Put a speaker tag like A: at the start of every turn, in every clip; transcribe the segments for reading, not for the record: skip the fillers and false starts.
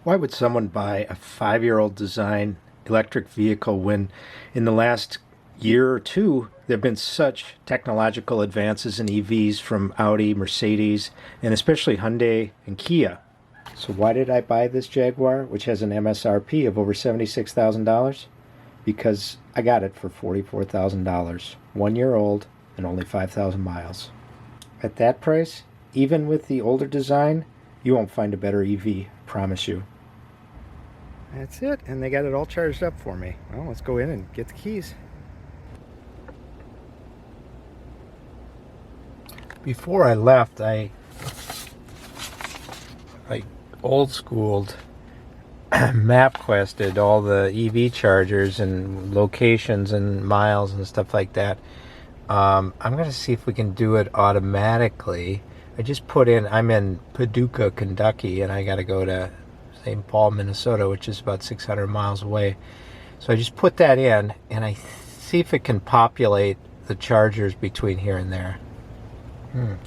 A: Why would someone buy a 5-year-old design electric vehicle when in the last year or two there have been such technological advances in EVs from Audi, Mercedes, and especially Hyundai and Kia? So why did I buy this Jaguar, which has an MSRP of over $76,000? Because I got it for $44,000, 1 year old and only 5,000 miles. At that price, even with the older design, you won't find a better EV, promise you. That's it, and they got it all charged up for me. Well, let's go in and get the keys. Before I left, I old schooled map quested all the EV chargers and locations and miles and stuff like that. I'm going to see if we can do it automatically. I just put in, I'm in Paducah, Kentucky, and I got to go to St. Paul, Minnesota, which is about 600 miles away. So I just put that in, and I see if it can populate the chargers between here and there.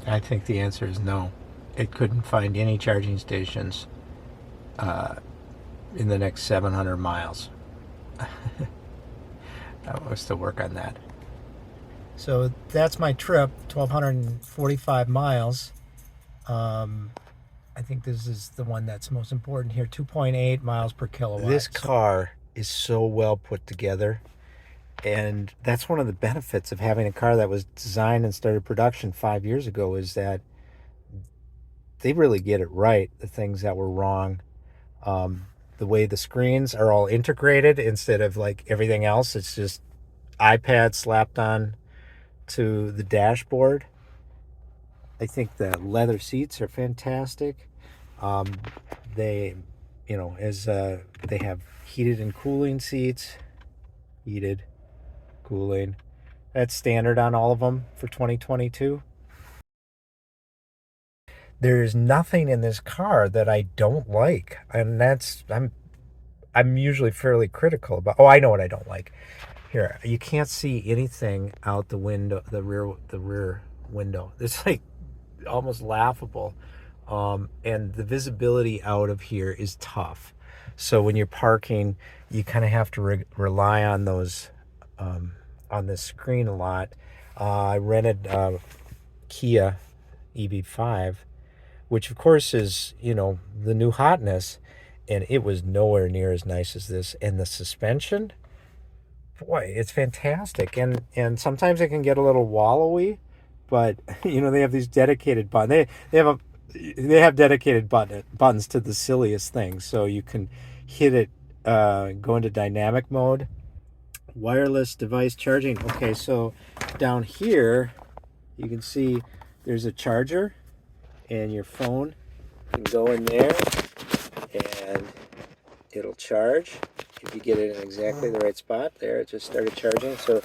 A: I think the answer is no. It couldn't find any charging stations in the next 700 miles. I will still work on that. So that's my trip, 1,245 miles. I think this is the one that's most important here, 2.8 miles per kilowatt. This car is so well put together. And that's one of the benefits of having a car that was designed and started production 5 years ago, is that they really get it right, the things that were wrong. The way the screens are all integrated instead of like everything else, it's just iPad slapped on to the dashboard. I think the leather seats are fantastic. They, they have heated and cooling seats. Heated, cooling. That's standard on all of them for 2022. There's nothing in this car that I don't like, and I'm usually fairly critical about. Oh, I know what I don't like. Here, you can't see anything out the window, the rear window. It's like almost laughable. And the visibility out of here is tough. So when you're parking, you kind of have to rely on those, on this screen a lot. I rented Kia EV5, which of course is, the new hotness, and it was nowhere near as nice as this. And the suspension, boy, it's fantastic. And sometimes it can get a little wallowy, but they have these dedicated buttons. They have dedicated buttons to the silliest things, so you can hit it, go into dynamic mode, wireless device charging. Okay, so down here you can see there's a charger, and your phone can go in there and it'll charge. If you get it in exactly the right spot, there it just started charging. So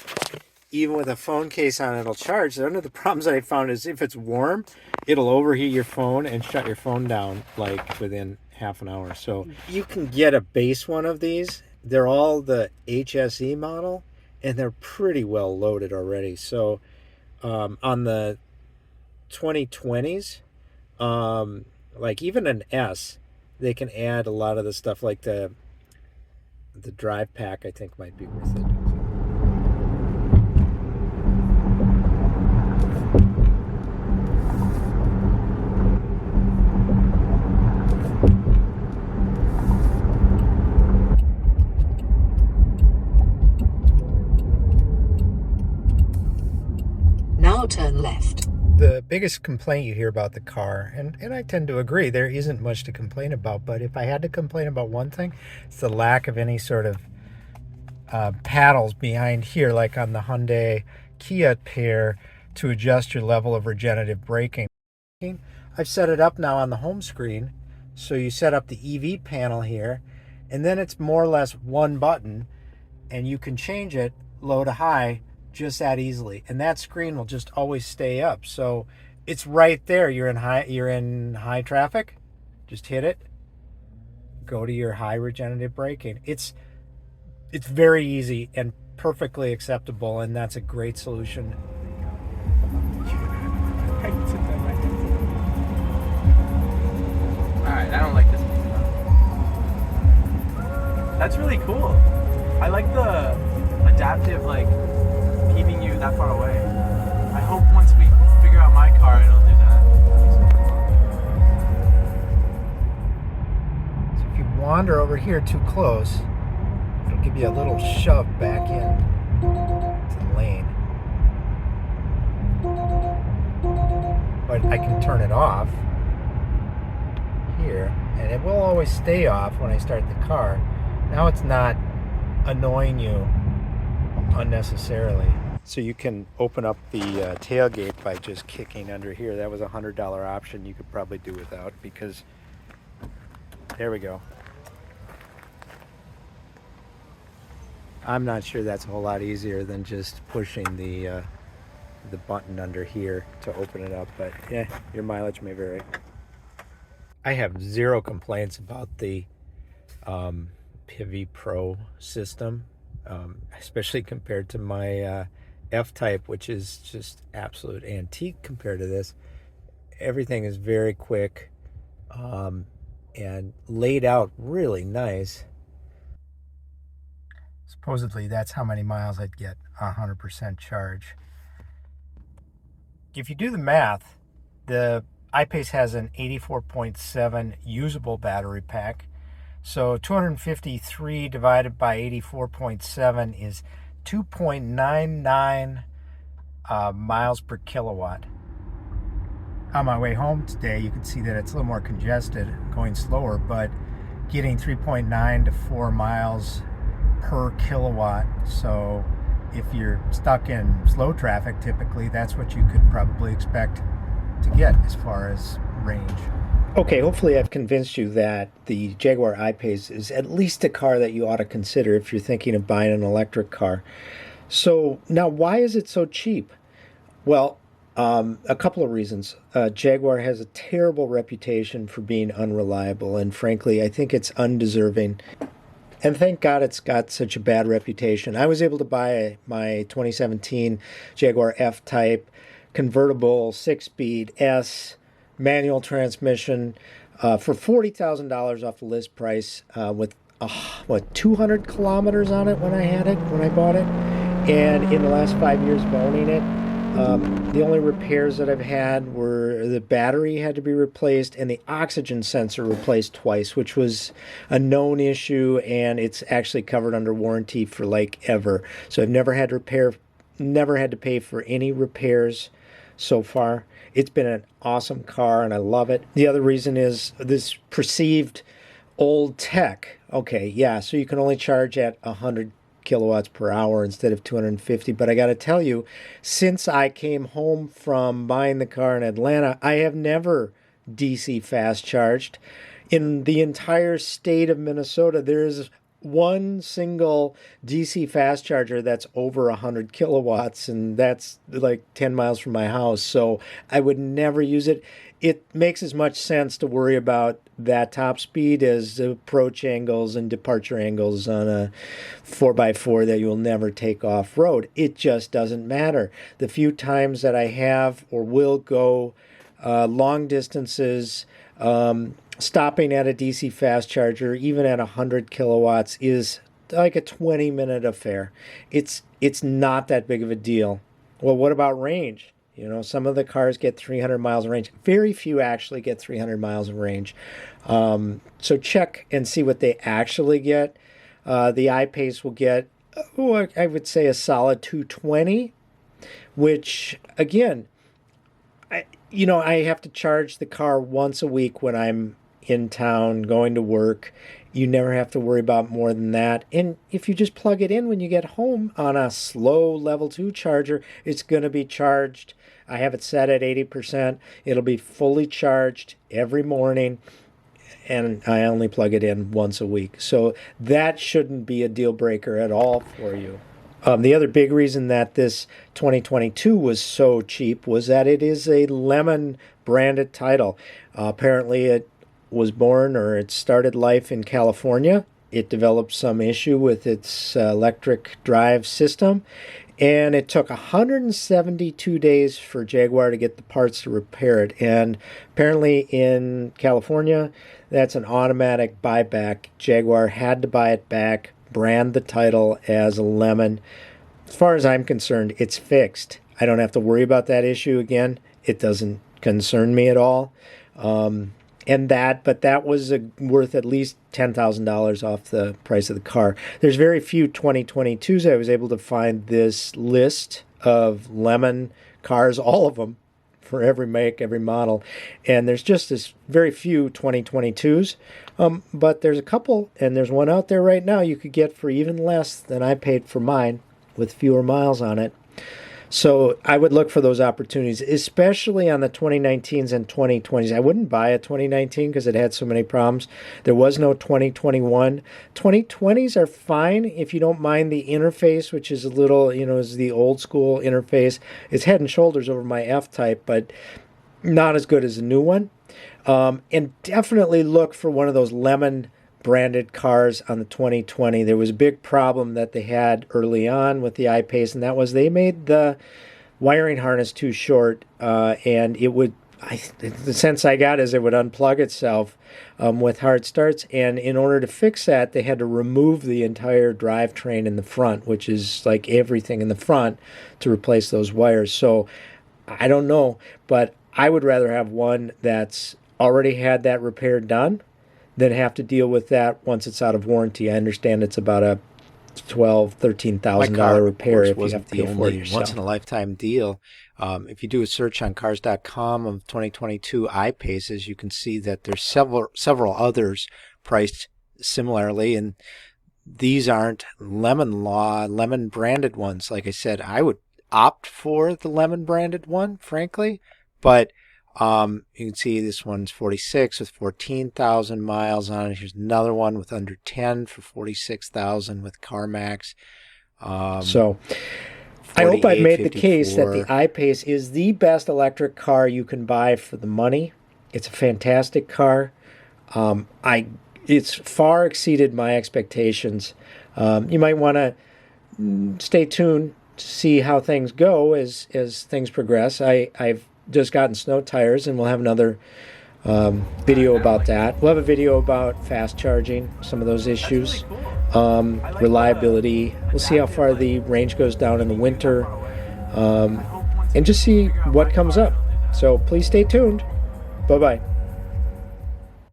A: even with a phone case on, it'll charge. One of the problems that I found is if it's warm, it'll overheat your phone and shut your phone down like within half an hour. So you can get a base one of these. They're all the HSE model, and they're pretty well loaded already. So on the 2020s, like even an S, they can add a lot of the stuff, like the drive pack, I think might be worth it.
B: Now turn left.
A: The biggest complaint you hear about the car, and I tend to agree, there isn't much to complain about, but if I had to complain about one thing, it's the lack of any sort of paddles behind here, like on the Hyundai Kia pair, to adjust your level of regenerative braking. I've set it up now on the home screen, so you set up the EV panel here, and then it's more or less one button, and you can change it low to high just that easily, and that screen will just always stay up. So it's right there. You're in high traffic, just hit it, go to your high regenerative braking. It's very easy and perfectly acceptable, and that's a great solution.
C: Alright, I don't like this one. That's really cool. I like the adaptive, like, keeping you that far away. I hope once we figure out my car, it'll do that.
A: So if you wander over here too close, it'll give you a little shove back in to the lane. But I can turn it off here, and it will always stay off when I start the car. Now it's not annoying you unnecessarily. So you can open up the tailgate by just kicking under here. That was a $100 option you could probably do without, because there we go. I'm not sure that's a whole lot easier than just pushing the button under here to open it up, but yeah, your mileage may vary. I have zero complaints about the Pivi Pro system, especially compared to my F-Type, which is just absolute antique compared to this. Everything is very quick and laid out really nice. Supposedly that's how many miles I'd get 100% charge. If you do the math, the iPace has an 84.7 usable battery pack. So 253 divided by 84.7 is 2.99 miles per kilowatt. On my way home today, you can see that it's a little more congested, going slower, but getting 3.9 to 4 miles per kilowatt. So if you're stuck in slow traffic, typically that's what you could probably expect to get as far as range. Okay, hopefully I've convinced you that the Jaguar I-Pace is at least a car that you ought to consider if you're thinking of buying an electric car. So now, why is it so cheap? Well, a couple of reasons. Jaguar has a terrible reputation for being unreliable, and frankly, I think it's undeserving. And thank God it's got such a bad reputation. I was able to buy my 2017 Jaguar F-Type convertible 6-speed S manual transmission for $40,000 off the list price with 200 kilometers on it when I bought it. And in the last 5 years of owning it, the only repairs that I've had were the battery had to be replaced and the oxygen sensor replaced twice, which was a known issue, and it's actually covered under warranty for like ever. So I've never had to pay for any repairs so far. It's been an awesome car and I love it. The other reason is this perceived old tech. Okay, yeah, so you can only charge at 100 kilowatts per hour instead of 250. But I got to tell you, since I came home from buying the car in Atlanta, I have never DC fast charged. In the entire state of Minnesota, there's one single DC fast charger that's over 100 kilowatts, and that's like 10 miles from my house. So I would never use it. It makes as much sense to worry about that top speed as approach angles and departure angles on a 4x4 that you'll never take off-road. It just doesn't matter. The few times that I have or will go long distances, stopping at a DC fast charger, even at 100 kilowatts, is like a 20-minute affair. It's not that big of a deal. Well, what about range? You know, some of the cars get 300 miles of range. Very few actually get 300 miles of range. So check and see what they actually get. The I-Pace will get, I would say a solid 220, which, again, I have to charge the car once a week when I'm in town going to work. You never have to worry about more than that. And if you just plug it in when you get home on a slow level 2 charger, it's going to be charged. I have it set at 80%. It'll be fully charged every morning, and I only plug it in once a week. So that shouldn't be a deal breaker at all for you. The other big reason that this 2022 was so cheap was that it is a Lemon branded title. Apparently it was born, or it started life in California, it developed some issue with its electric drive system, and it took 172 days for Jaguar to get the parts to repair it. And apparently in California, that's an automatic buyback. Jaguar had to buy it back, brand the title as a Lemon. As far as I'm concerned, it's fixed. I don't have to worry about that issue again. It doesn't concern me at all. But that was worth at least $10,000 off the price of the car. There's very few 2022s. I was able to find this list of Lemon cars, all of them, for every make, every model. And there's just this very few 2022s. But there's a couple, and there's one out there right now you could get for even less than I paid for mine with fewer miles on it. So I would look for those opportunities, especially on the 2019s and 2020s. I wouldn't buy a 2019 because it had so many problems. There was no 2021. 2020s are fine if you don't mind the interface, which is a little, is the old school interface. It's head and shoulders over my F-Type, but not as good as the new one. And definitely look for one of those Lemon branded cars on the 2020. There was a big problem that they had early on with the I-Pace, and that was they made the wiring harness too short, and it would, the sense I got is it would unplug itself with hard starts, and in order to fix that, they had to remove the entire drivetrain in the front, which is like everything in the front, to replace those wires. So I don't know, but I would rather have one that's already had that repair done than have to deal with that once it's out of warranty. I understand it's about a $12,000-$13,000 repair if you have to pay for it yourself.
D: Once in a lifetime deal. If you do a search on Cars.com of 2022 I-Paces, you can see that there's several others priced similarly, and these aren't Lemon branded ones. Like I said, I would opt for the Lemon branded one, frankly, but you can see this one's 46 with 14,000 miles on it. Here's another one with under 10 for 46,000 with CarMax.
A: So I hope I've made the case that the I-Pace is the best electric car you can buy for the money. It's a fantastic car. It's far exceeded my expectations. You might want to stay tuned to see how things go as things progress. I've just gotten snow tires, and we'll have another video about that. We'll have a video about fast charging, some of those issues, reliability. We'll see how far the range goes down in the winter, and just see what comes up. So please stay tuned. Bye-bye.